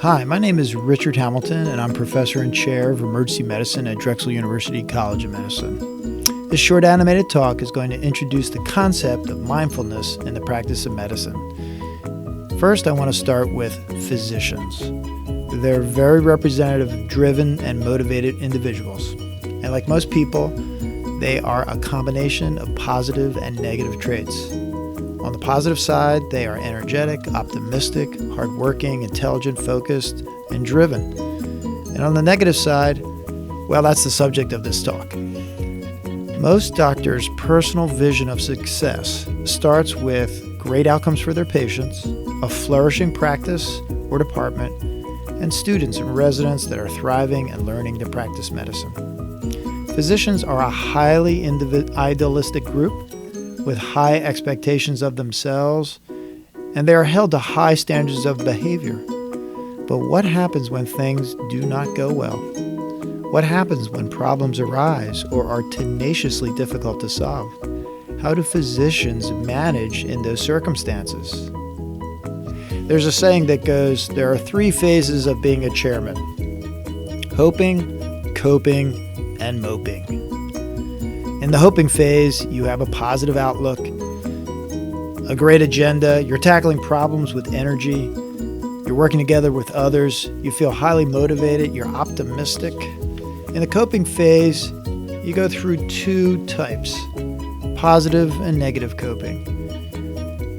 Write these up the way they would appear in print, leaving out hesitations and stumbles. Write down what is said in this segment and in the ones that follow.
Hi, my name is Richard Hamilton, and I'm professor and chair of emergency medicine at Drexel University College of Medicine. This short animated talk is going to introduce the concept of mindfulness in the practice of medicine. First, I want to start with physicians. They're very representative, driven, and motivated individuals. And like most people, they are a combination of positive and negative traits. On the positive side, they are energetic, optimistic, hardworking, intelligent, focused, and driven. And on the negative side, well, that's the subject of this talk. Most doctors' personal vision of success starts with great outcomes for their patients, a flourishing practice or department, and students and residents that are thriving and learning to practice medicine. Physicians are a highly idealistic group with high expectations of themselves, and they are held to high standards of behavior. But what happens when things do not go well? What happens when problems arise or are tenaciously difficult to solve? How do physicians manage in those circumstances? There's a saying that goes, there are three phases of being a chairman: hoping, coping, and moping. In the hoping phase, you have a positive outlook, a great agenda, you're tackling problems with energy, you're working together with others, you feel highly motivated, you're optimistic. In the coping phase, you go through two types: positive and negative coping.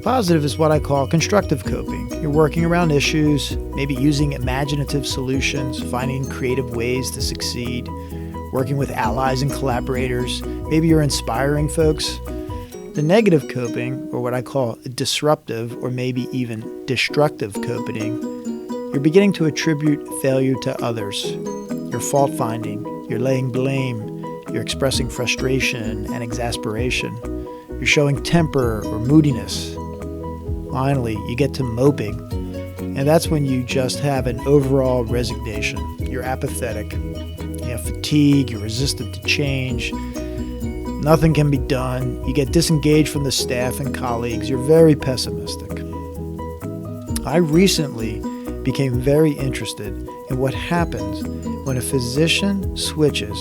Positive is what I call constructive coping. You're working around issues, maybe using imaginative solutions, finding creative ways to succeed, working with allies and collaborators. Maybe you're inspiring folks. The negative coping, or what I call disruptive or maybe even destructive coping, you're beginning to attribute failure to others. You're fault-finding, you're laying blame, you're expressing frustration and exasperation. You're showing temper or moodiness. Finally, you get to moping, and that's when you just have an overall resignation. You're apathetic, you have fatigue, you're resistant to change, nothing can be done, you get disengaged from the staff and colleagues, you're very pessimistic. I recently became very interested in what happens when a physician switches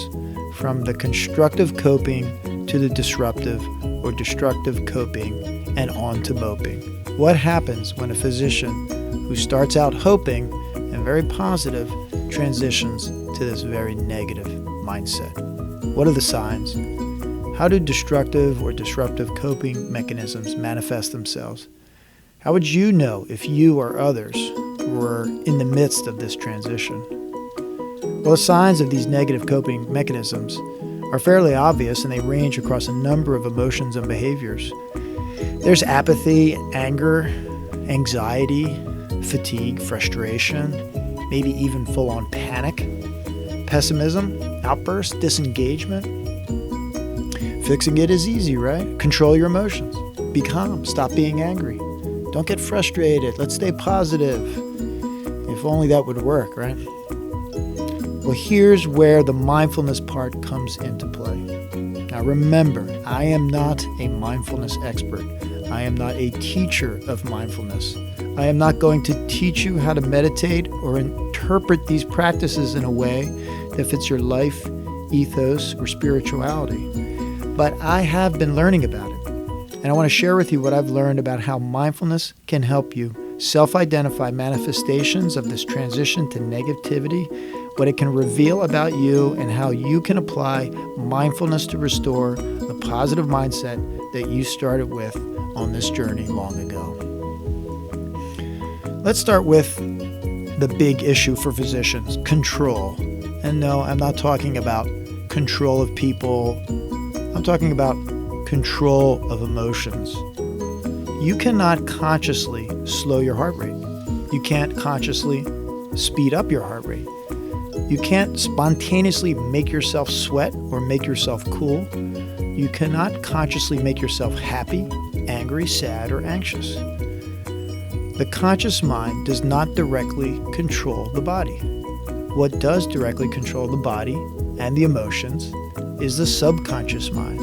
from the constructive coping to the disruptive or destructive coping and on to moping. What happens when a physician who starts out hoping and very positive transitions to this very negative mindset? What are the signs? How do destructive or disruptive coping mechanisms manifest themselves? How would you know if you or others were in the midst of this transition? Well, the signs of these negative coping mechanisms are fairly obvious, and they range across a number of emotions and behaviors. There's apathy, anger, anxiety, fatigue, frustration, maybe even full-on panic, pessimism, outbursts, disengagement. Fixing it is easy, right? Control your emotions. Be calm. Stop being angry. Don't get frustrated. Let's stay positive. If only that would work, right? Well, here's where the mindfulness part comes into play. Now remember, I am not a mindfulness expert. I am not a teacher of mindfulness. I am not going to teach you how to meditate or interpret these practices in a way that fits your life, ethos, or spirituality. But I have been learning about it, and I want to share with you what I've learned about how mindfulness can help you self-identify manifestations of this transition to negativity, what it can reveal about you, and how you can apply mindfulness to restore the positive mindset that you started with on this journey long ago. Let's start with the big issue for physicians: control. And no, I'm not talking about control of people. I'm talking about control of emotions. You cannot consciously slow your heart rate. You can't consciously speed up your heart rate. You can't spontaneously make yourself sweat or make yourself cool. You cannot consciously make yourself happy, angry, sad, or anxious. The conscious mind does not directly control the body. What does directly control the body and the emotions is the subconscious mind.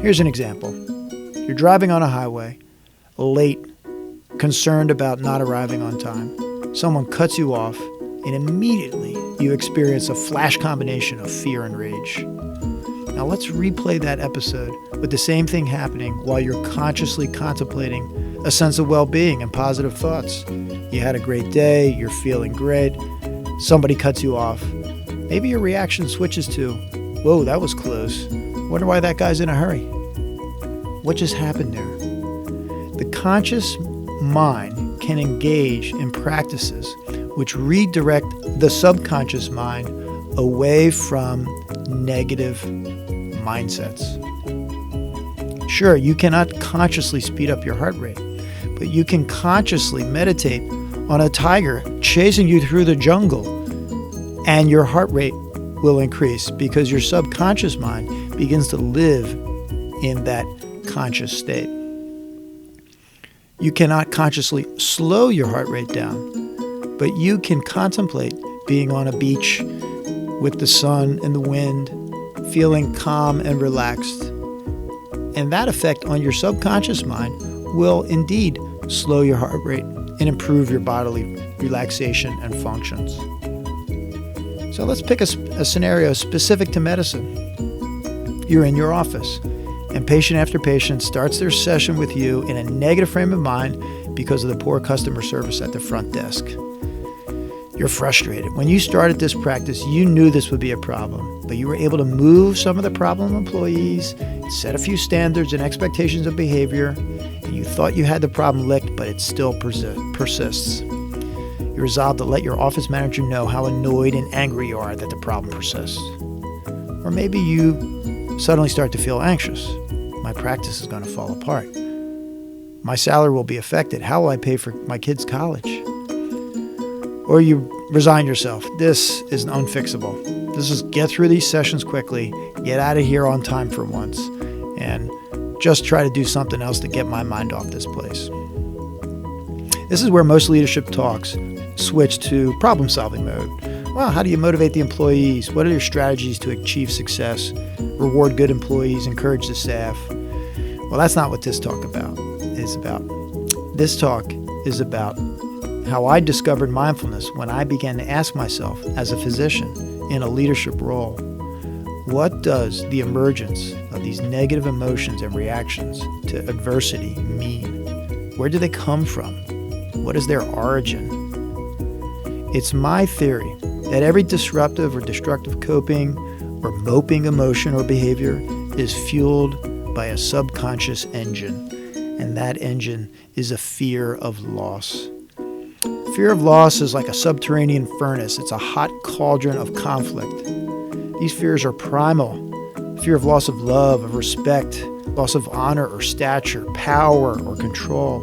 Here's an example. You're driving on a highway, late, concerned about not arriving on time. Someone cuts you off, and immediately you experience a flash combination of fear and rage. Now let's replay that episode with the same thing happening while you're consciously contemplating a sense of well-being and positive thoughts. You had a great day, you're feeling great, somebody cuts you off. Maybe your reaction switches to, whoa, that was close. Wonder why that guy's in a hurry. What just happened there? The conscious mind can engage in practices which redirect the subconscious mind away from negative mindsets. Sure, you cannot consciously speed up your heart rate, but you can consciously meditate on a tiger chasing you through the jungle, and your heart rate will increase because your subconscious mind begins to live in that conscious state. You cannot consciously slow your heart rate down, but you can contemplate being on a beach with the sun and the wind, feeling calm and relaxed. And that effect on your subconscious mind will indeed slow your heart rate and improve your bodily relaxation and functions. So let's pick a scenario specific to medicine. You're in your office, and patient after patient starts their session with you in a negative frame of mind because of the poor customer service at the front desk. You're frustrated. When you started this practice, you knew this would be a problem, but you were able to move some of the problem employees, set a few standards and expectations of behavior, and you thought you had the problem licked, but it still persists. You resolve to let your office manager know how annoyed and angry you are that the problem persists. Or maybe you suddenly start to feel anxious. My practice is going to fall apart. My salary will be affected. How will I pay for my kids' college? Or you resign yourself. This is unfixable. This is get through these sessions quickly, get out of here on time for once, and just try to do something else to get my mind off this place. This is where most leadership talks switch to problem-solving mode. Well, how do you motivate the employees? What are your strategies to achieve success? Reward good employees, encourage the staff. Well, that's not what this talk is about. This talk is about how I discovered mindfulness when I began to ask myself, as a physician in a leadership role, what does the emergence of these negative emotions and reactions to adversity mean? Where do they come from? What is their origin? It's my theory that every disruptive or destructive coping or moping emotion or behavior is fueled by a subconscious engine, and that engine is a fear of loss. Fear of loss is like a subterranean furnace. It's a hot cauldron of conflict. These fears are primal. Fear of loss of love, of respect, loss of honor or stature, power or control,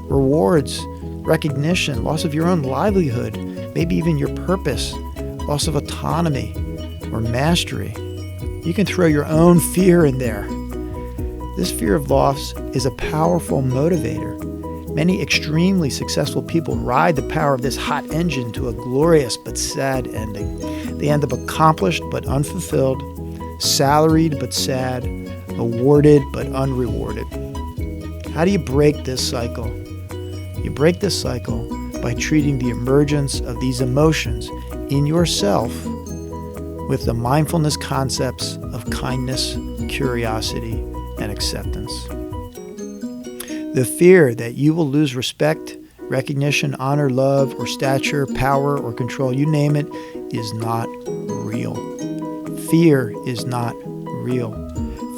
rewards, recognition, loss of your own livelihood, maybe even your purpose, loss of autonomy or mastery. You can throw your own fear in there. This fear of loss is a powerful motivator. Many extremely successful people ride the power of this hot engine to a glorious but sad ending. They end up accomplished but unfulfilled, salaried but sad, awarded but unrewarded. How do you break this cycle? You break this cycle by treating the emergence of these emotions in yourself with the mindfulness concepts of kindness, curiosity, and acceptance. The fear that you will lose respect, recognition, honor, love, or stature, power, or control, you name it, is not real. Fear is not real.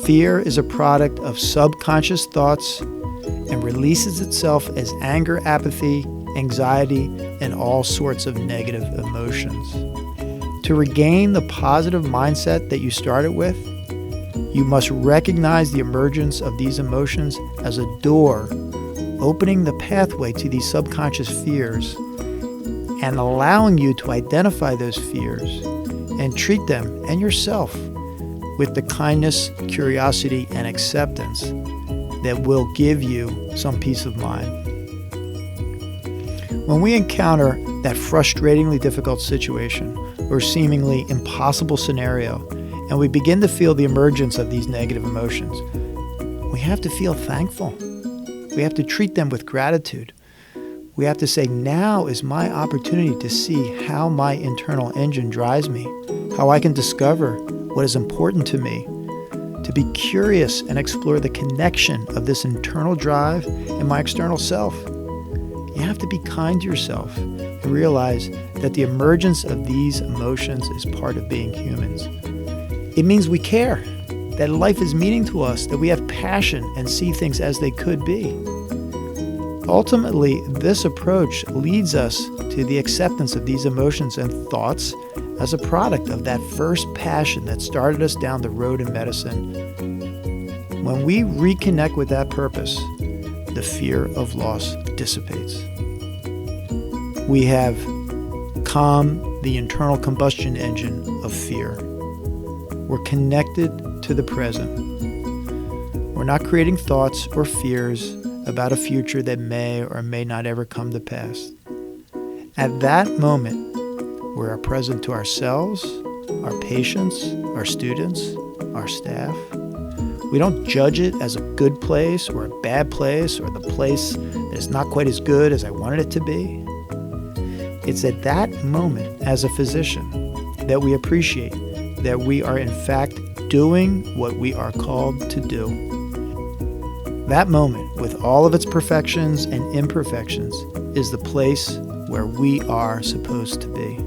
Fear is a product of subconscious thoughts and releases itself as anger, apathy, anxiety, and all sorts of negative emotions. To regain the positive mindset that you started with, you must recognize the emergence of these emotions as a door, opening the pathway to these subconscious fears and allowing you to identify those fears and treat them and yourself with the kindness, curiosity, and acceptance that will give you some peace of mind. When we encounter that frustratingly difficult situation or seemingly impossible scenario, and we begin to feel the emergence of these negative emotions, we have to feel thankful. We have to treat them with gratitude. We have to say, now is my opportunity to see how my internal engine drives me, how I can discover what is important to me, to be curious and explore the connection of this internal drive and my external self. You have to be kind to yourself and realize that the emergence of these emotions is part of being humans. It means we care, that life is meaning to us, that we have passion and see things as they could be. Ultimately, this approach leads us to the acceptance of these emotions and thoughts as a product of that first passion that started us down the road in medicine. When we reconnect with that purpose, the fear of loss dissipates. We have calmed the internal combustion engine of fear. We're connected to the present. We're not creating thoughts or fears about a future that may or may not ever come to pass. At that moment, we are present to ourselves, our patients, our students, our staff. We don't judge it as a good place or a bad place or the place that is not quite as good as I wanted it to be. It's at that moment, as a physician, that we appreciate that we are in fact doing what we are called to do. That moment, with all of its perfections and imperfections, is the place where we are supposed to be.